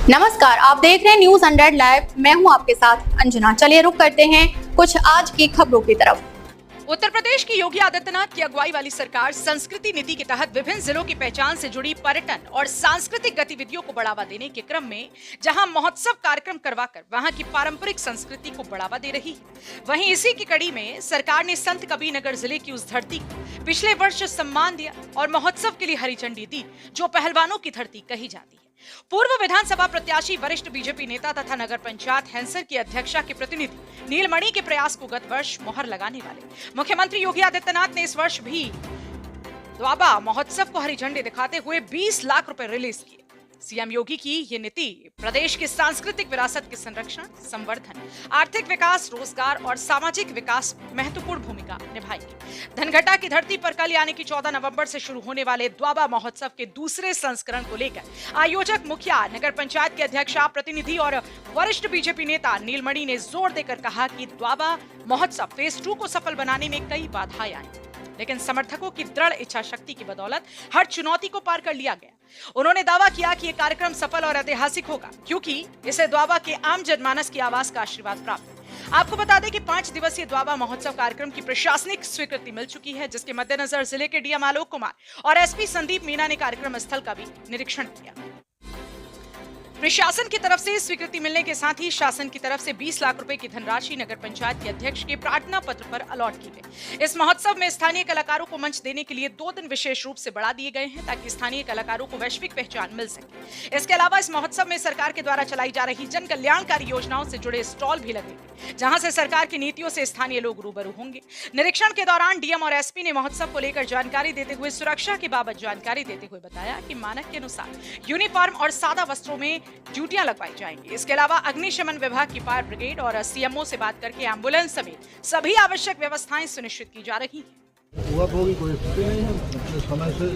नमस्कार, आप देख रहे हैं न्यूज 100 लाइव। मैं हूं आपके साथ अंजना। चलिए रुक करते हैं कुछ आज की खबरों की तरफ। उत्तर प्रदेश की योगी आदित्यनाथ की अगुवाई वाली सरकार संस्कृति नीति के तहत विभिन्न जिलों की पहचान से जुड़ी पर्यटन और सांस्कृतिक गतिविधियों को बढ़ावा देने के क्रम में जहां महोत्सव कार्यक्रम करवाकर वहां की पारंपरिक संस्कृति को बढ़ावा दे रही है, वहीं इसी की कड़ी में सरकार ने संत कबीरनगर जिले की उस धरती को पिछले वर्ष सम्मान दिया और महोत्सव के लिए हरी झंडी दी, जो पहलवानों की धरती कही जाती है। पूर्व विधानसभा प्रत्याशी, वरिष्ठ बीजेपी नेता तथा नगर पंचायत हैंसर की अध्यक्षा के प्रतिनिधि नीलमणि के प्रयास को गत वर्ष मोहर लगाने वाले मुख्यमंत्री योगी आदित्यनाथ ने इस वर्ष भी द्वाबा महोत्सव को हरी झंडी दिखाते हुए 20 लाख रुपए रिलीज किए। सीएम योगी की ये नीति प्रदेश की सांस्कृतिक विरासत के संरक्षण, संवर्धन, आर्थिक विकास, रोजगार और सामाजिक विकास में महत्वपूर्ण भूमिका निभाएगी। धनघटा की धरती पर कल यानी कि 14 नवंबर से शुरू होने वाले द्वाबा महोत्सव के दूसरे संस्करण को लेकर आयोजक, मुखिया, नगर पंचायत के अध्यक्षा, प्रतिनिधि और वरिष्ठ बीजेपी नेता नीलमणि ने जोर देकर कहा कि द्वाबा महोत्सव फेज 2 को सफल बनाने में कई बाधाएं आई, लेकिन समर्थकों की दृढ़ इच्छा शक्ति की बदौलत हर चुनौती को पार कर लिया गया। उन्होंने दावा किया कि यह कार्यक्रम सफल और ऐतिहासिक होगा, क्योंकि इसे द्वाबा के आम जनमानस की आवाज का आशीर्वाद प्राप्त है। आपको बता दें कि 5 दिवसीय द्वाबा महोत्सव कार्यक्रम की प्रशासनिक स्वीकृति मिल चुकी है, जिसके मद्देनजर जिले के डीएम आलोक कुमार और एसपी संदीप मीना ने कार्यक्रम स्थल का भी निरीक्षण किया। प्रशासन की तरफ से स्वीकृति मिलने के साथ ही शासन की तरफ से 20 लाख रुपए की धनराशि नगर पंचायत के अध्यक्ष के प्रार्थना पत्र पर अलॉट की गई। इस महोत्सव में स्थानीय कलाकारों को मंच देने के लिए 2 दिन विशेष रूप से बढ़ा दिए गए हैं, ताकि स्थानीय कलाकारों को वैश्विक पहचान मिल सके। इसके अलावा इस महोत्सव में सरकार के द्वारा चलाई जा रही जन कल्याणकारी योजनाओं से जुड़े स्टॉल भी लगेंगे, जहां से सरकार की नीतियों से स्थानीय लोग रूबरू होंगे। निरीक्षण के दौरान डीएम और एसपी ने महोत्सव को लेकर जानकारी देते हुए सुरक्षा के बाबत जानकारी देते हुए बताया कि मानक के अनुसार यूनिफॉर्म और सादा वस्त्रों में ड्यूटियां लगवाई जाएंगी। इसके अलावा अग्निशमन विभाग की फायर ब्रिगेड और सीएमओ से बात करके एम्बुलेंस समेत सभी आवश्यक व्यवस्थाएं सुनिश्चित की जा रही हैं। हुआ होगी कोई स्थिति नहीं है, अपने समय से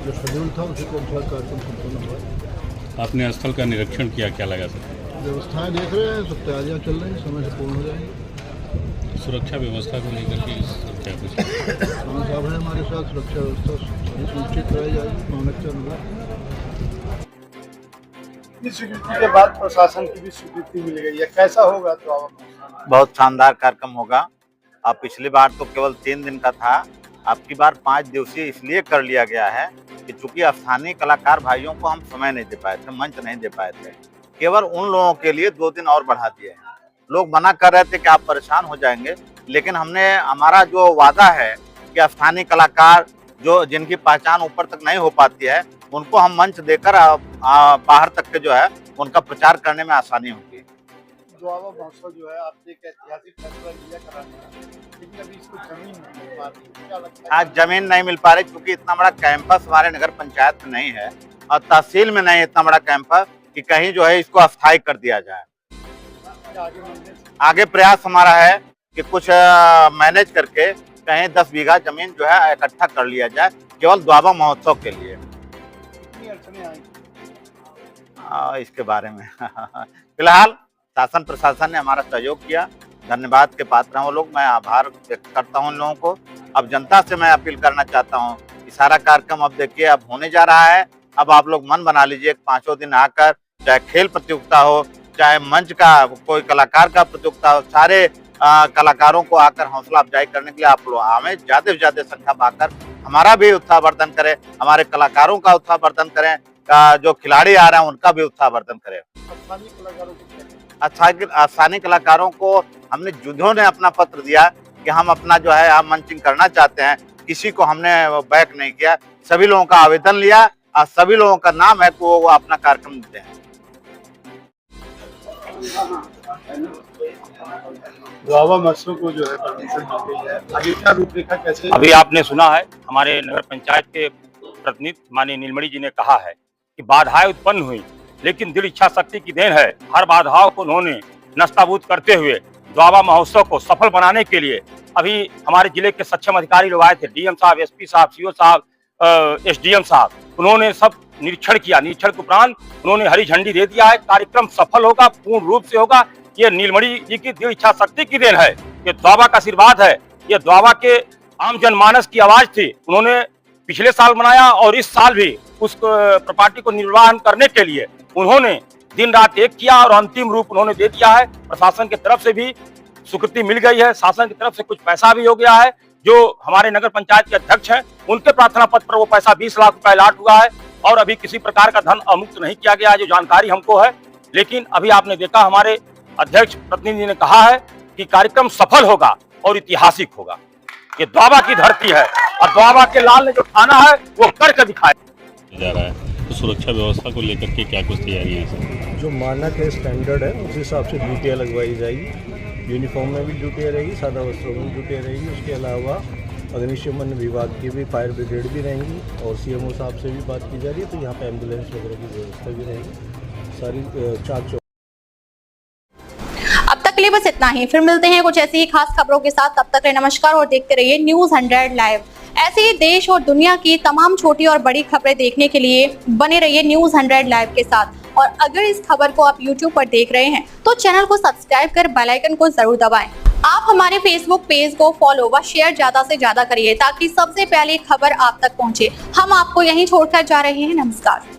जो शेड्यूल था उसी के अनुसार कार्यक्रम संपन्न हुआ। आपने स्थल का निरीक्षण किया, क्या लगा सर? व्यवस्थाएं देख रहे हैं, सब तैयारियां चल रही हैं, समय से पूर्ण हो जाएंगी। सुरक्षा व्यवस्था को लेकर के क्या कुछ साहब है हमारे साथ, सुरक्षा व्यवस्था सुनिश्चित कराई जाएगी मानक के अनुसार। स्वीकृति के बाद प्रशासन की भी स्वीकृति मिल गई है, कैसा होगा? तो बहुत शानदार कार्यक्रम होगा। अब पिछली बार तो केवल 3 दिन का था, अब की बार 5 दिवसीय इसलिए कर लिया गया है कि चूंकि स्थानीय कलाकार भाइयों को हम समय नहीं दे पाए थे, मंच नहीं दे पाए थे, केवल उन लोगों के लिए 2 दिन और बढ़ा दिए हैं। लोग मना कर रहे थे कि आप परेशान हो जाएंगे, लेकिन हमारा जो वादा है कि स्थानीय कलाकार जो जिनकी पहचान ऊपर तक नहीं हो पाती है, उनको हम मंच देकर बाहर तक के जो है उनका प्रचार करने में आसानी होगी। द्वाबा महोत्सव जो है, आपने एक ऐतिहासिक फैसला लिया कराना है, लेकिन अभी इसको जमीन नहीं मिल पा रही, क्या लगता है? आज जमीन नहीं मिल पा रही, क्योंकि इतना बड़ा कैंपस हमारे नगर पंचायत में नहीं है और तहसील में नहीं है इतना बड़ा कैंपस कि कहीं जो है इसको अस्थायी कर दिया जाए। आगे प्रयास हमारा है कि कुछ मैनेज करके कहीं 10 बीघा जमीन जो है इकट्ठा कर लिया जाए, केवल द्वाबा महोत्सव के लिए। कितनी अड़चनें आएंगी इसके बारे में फिलहाल शासन प्रशासन ने हमारा सहयोग किया, धन्यवाद के पात्र हैं वो लोग। मैं आभार व्यक्त करता हूं उन लोगों को। अब जनता से मैं अपील करना चाहता हूं कि सारा कार्यक्रम अब देखिए अब होने जा रहा है। अब आप लोग मन बना लीजिए 5 दिन आकर, चाहे खेल प्रतियोगिता हो, चाहे मंच का कोई कलाकार का प्रतियोगिता हो, सारे कलाकारों को आकर हौसला अफजाई करने के लिए आप लोग हमें ज्यादा से ज्यादा संख्या में आकर हमारा भी उत्साहवर्धन करें, हमारे कलाकारों का उत्साहवर्धन करें, जो खिलाड़ी आ रहे हैं उनका भी उत्साहवर्धन करें। स्थानीय कलाकारों को हमने जिन्होंने अपना पत्र दिया कि हम अपना जो है हम मंचिंग करना चाहते हैं, किसी को हमने बैक नहीं किया, सभी लोगों का आवेदन लिया और सभी लोगों का नाम है तो वो अपना कार्यक्रम देते हैं। द्वाबा महोत्सव को जो है परमिशन मिल गई है, आगे क्या रूपरेखा कैसे? अभी आपने सुना है हमारे नगर पंचायत के प्रतिनिधि माननीय नीलमणि जी ने कहा है कि बाधाएं उत्पन्न हुई, लेकिन दृढ़ इच्छा शक्ति की देन है। हर बाधाओं को उन्होंने नस्ताबूद करते हुए द्वाबा महोत्सव को सफल बनाने के लिए अभी हमारे जिले के सक्षम अधिकारी लोग आए थे, डीएम साहब, एसपी साहब, सीओ साहब, एसडीएम साहब, उन्होंने सब निरीक्षण किया। निरीक्षण के उपरांत उन्होंने हरी झंडी दे दिया है। कार्यक्रम सफल होगा, पूर्ण रूप से होगा। ये नीलमणि जी की दृढ़ इच्छा शक्ति की देन है, ये द्वाबा का आशीर्वाद है, ये द्वाबा के आम जनमानस की आवाज थी। उन्होंने पिछले साल मनाया और इस साल भी उस प्रॉपर्टी को निर्वहन करने के लिए उन्होंने दिन रात एक किया और अंतिम रूप उन्होंने दे दिया है। प्रशासन की तरफ से भी स्वीकृति मिल गई है, शासन की तरफ से कुछ पैसा भी हो गया है। जो हमारे नगर पंचायत के अध्यक्ष हैं उनके प्रार्थना पत्र पर वो पैसा 20 लाख रुपए अलॉट हुआ है और अभी किसी प्रकार का धन अमुक्त नहीं किया गया है, जो जानकारी हमको है। लेकिन अभी आपने देखा हमारे अध्यक्ष प्रतिनिधि ने कहा है कि कार्यक्रम सफल होगा और ऐतिहासिक होगा। ये द्वाबा की धरती है और द्वाबा के लाल ने जो ठाना है वो करके दिखाए जा रहा है, तो सुरक्षा व्यवस्था को लेकर के क्या कुछ तैयारियां हैं? जो मानक है, स्टैंडर्ड है, उस हिसाब से ड्यूटियाँ लगवाई जाएगी। यूनिफॉर्म में भी ड्यूटियाँ रहेगी, सादा वस्त्रों में ड्यूटियाँ रहेगी। उसके अलावा अग्निशमन विभाग की भी, फायर ब्रिगेड भी रहेंगी और सीएमओ साहब से भी बात की जा रही है, तो यहाँ पे एम्बुलेंस वगैरह की व्यवस्था भी रहेगी। सारी चाक अब तक के लिए बस इतना ही, फिर मिलते हैं कुछ ऐसी ही खास खबरों के साथ। तब तक के लिए नमस्कार और देखते रहिए न्यूज़ 100 लाइव। ऐसे ही देश और दुनिया की तमाम छोटी और बड़ी खबरें देखने के लिए बने रहिए न्यूज़ 100 लाइव के साथ। और अगर इस खबर को आप YouTube पर देख रहे हैं तो चैनल को सब्सक्राइब कर बेल आइकन को जरूर दबाएं। आप हमारे फेसबुक पेज को फॉलो व शेयर ज्यादा से ज्यादा करिए ताकि सबसे पहले खबर आप तक पहुंचे। हम आपको यहीं छोड़कर जा रहे हैं। नमस्कार।